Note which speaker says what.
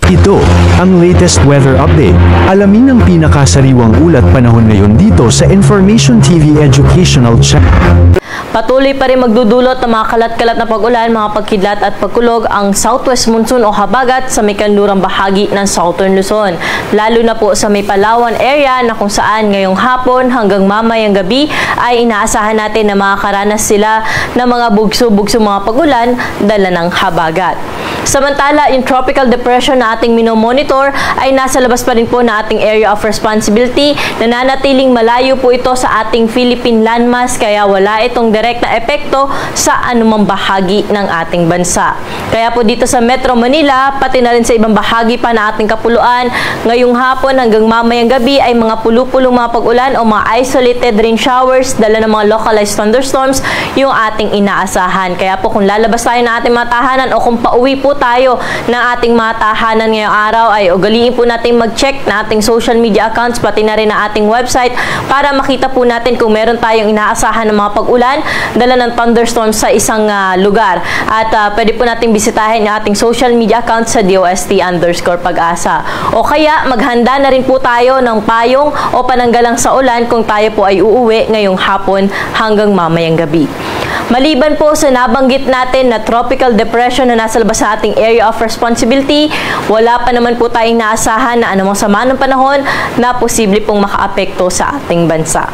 Speaker 1: Ito ang latest weather update. Alamin ang pinakasariwang ulat panahon ngayon dito sa Information TV Educational Channel.
Speaker 2: Patuloy pa rin magdudulot ng mga kalat-kalat na pag-ulan, mga pagkidlat at pagkulog ang southwest monsoon o habagat sa may kanlurang bahagi ng Southern Luzon. Lalo na po sa may Palawan area na kung saan ngayong hapon hanggang mamayang gabi ay inaasahan natin na makakaranas sila ng mga bugso-bugso mga pag-ulan dala ng habagat. Samantala, yung tropical depression na ating minomonitor ay nasa labas pa rin po na ating area of responsibility. Nananatiling malayo po ito sa ating Philippine landmass kaya wala itong direct na epekto sa anumang bahagi ng ating bansa. Kaya po dito sa Metro Manila, pati na rin sa ibang bahagi pa na ating kapuluan, ngayong hapon hanggang mamayang gabi ay mga pulu-pulong mga pag-ulan o mga isolated rain showers dala ng mga localized thunderstorms yung ating inaasahan. Kaya po kung lalabas tayo ng ating mga tahanan o kung pauwi po tayo ng ating mga tahanan ngayong araw ay ugaliin po natin mag-check na ating social media accounts pati na rin na ating website para makita po natin kung meron tayong inaasahan ng mga pag-ulan dala ng thunderstorms sa isang lugar. At pwede po natin bisitahin yung ating social media accounts sa DOST_pag-asa. O kaya maghanda na rin po tayo ng payong o pananggalang sa ulan kung tayo po ay uuwi ngayong hapon hanggang mamayang gabi. Maliban po sa nabanggit natin na tropical depression na nasa labas sa ating area of responsibility, wala pa naman po tayong naasahan na anumang sama ng panahon na posible pong makaapekto sa ating bansa.